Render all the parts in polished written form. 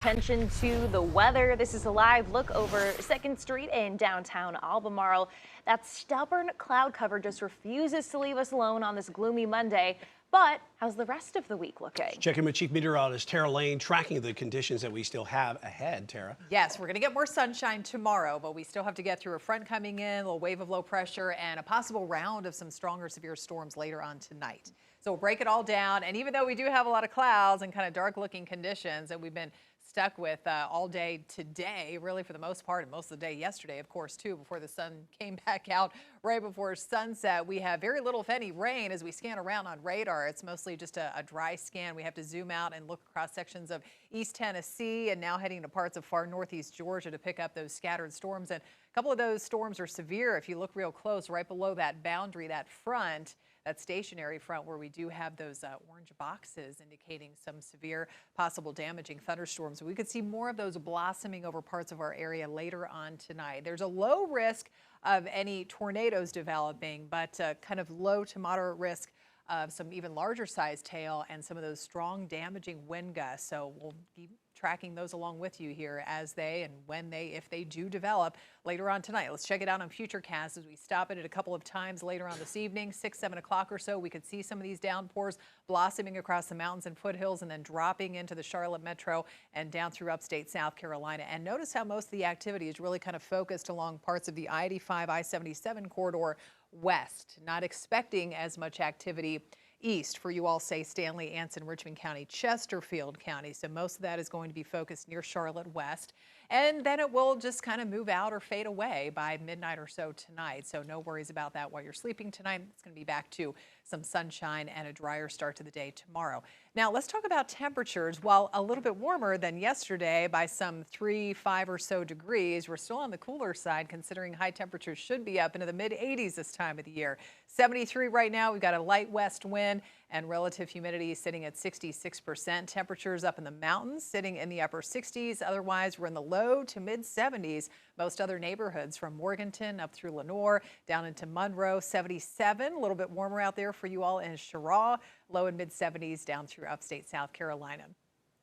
Attention to the weather. This is a live look over 2nd Street in downtown Albemarle. That stubborn cloud cover just refuses to leave us alone on this gloomy Monday. But how's the rest of the week looking? Checking with Chief Meteorologist Tara Lane, tracking the conditions that we still have ahead. Tara. Yes, we're going to get more sunshine tomorrow, but we still have to get through a front coming in, a little wave of low pressure, and a possible round of some stronger severe storms later on tonight. So we'll break it all down. And even though we do have a lot of clouds and kind of dark looking conditions that we've been stuck with all day today, really for the most part, and most of the day yesterday, of course, too, before the sun came back out right before sunset. We have very little, if any, rain as we scan around on radar. It's mostly just a dry scan. We have to zoom out and look across sections of East Tennessee and now heading to parts of far northeast Georgia to pick up those scattered storms. And a couple of those storms are severe. If you look real close, right below that boundary, that front, that stationary front where we do have those orange boxes indicating some severe possible damaging thunderstorms. We could see more of those blossoming over parts of our area later on tonight. There's a low risk of any tornadoes developing, but kind of low to moderate risk of some even larger size tail and some of those strong damaging wind gusts. So we'll keep tracking those along with you here as they and when they, if they do develop later on tonight. Let's check it out on Futurecast as we stop it a couple of times later on this evening, 6, 7 o'clock or so. We could see some of these downpours blossoming across the mountains and foothills and then dropping into the Charlotte metro and down through upstate South Carolina. And notice how most of the activity is really kind of focused along parts of the I-85, I-77 corridor west. Not expecting as much activity east for you all, say Stanley, Anson, Richmond County, Chesterfield County. So most of that is going to be focused near Charlotte west. And then it will just kind of move out or fade away by midnight or so tonight. So no worries about that while you're sleeping tonight. It's going to be back to some sunshine and a drier start to the day tomorrow. Now let's talk about temperatures. While a little bit warmer than yesterday by some 3, 5 or so degrees, we're still on the cooler side considering high temperatures should be up into the mid 80s this time of the year. 73 right now. We've got a light west wind and relative humidity sitting at 66%. Temperatures up in the mountains sitting in the upper 60s. Otherwise, we're in the low to mid 70s. Most other neighborhoods from Morganton up through Lenoir down into Monroe, 77. A little bit warmer out there for you all in Cheraw, low and mid 70s down through upstate South Carolina.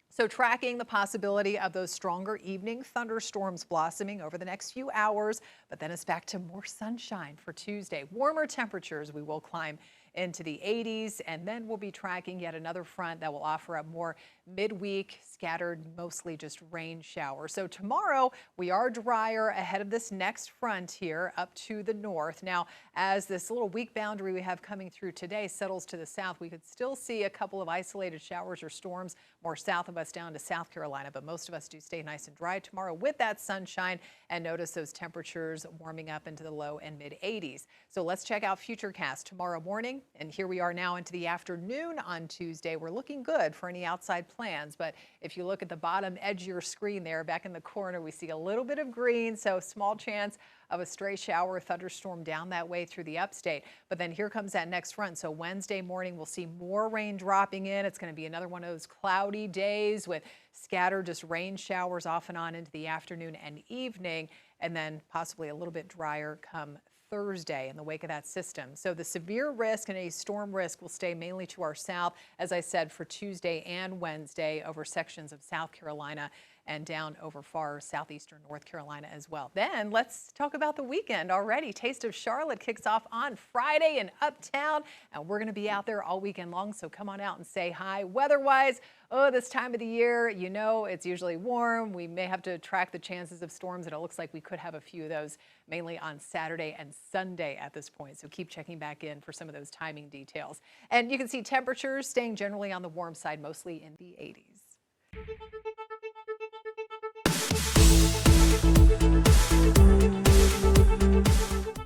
So tracking the possibility of those stronger evening thunderstorms blossoming over the next few hours, but then it's back to more sunshine for Tuesday. Warmer temperatures, we will climb into the 80s, and then we'll be tracking yet another front that will offer up more midweek scattered, mostly just rain showers. So tomorrow we are drier ahead of this next front here up to the north. Now, as this little weak boundary we have coming through today settles to the south, we could still see a couple of isolated showers or storms more south of us down to South Carolina, but most of us do stay nice and dry tomorrow with that sunshine, and notice those temperatures warming up into the low and mid 80s. So let's check out Futurecast tomorrow morning. And here we are now into the afternoon on Tuesday. We're looking good for any outside plans, but if you look at the bottom edge of your screen there, back in the corner, we see a little bit of green, so small chance of a stray shower or thunderstorm down that way through the upstate. But then here comes that next front. So Wednesday morning, we'll see more rain dropping in. It's going to be another one of those cloudy days with scattered just rain showers off and on into the afternoon and evening, and then possibly a little bit drier come Thursday in the wake of that system. So the severe risk and a storm risk will stay mainly to our south, as I said, for Tuesday and Wednesday over sections of South Carolina and down over far southeastern North Carolina as well. Then let's talk about the weekend already. Taste of Charlotte kicks off on Friday in Uptown, and we're going to be out there all weekend long, so come on out and say hi. Weather-wise, oh, this time of the year, you know, it's usually warm. We may have to track the chances of storms, and it looks like we could have a few of those mainly on Saturday and Sunday at this point. So keep checking back in for some of those timing details. And you can see temperatures staying generally on the warm side, mostly in the 80s.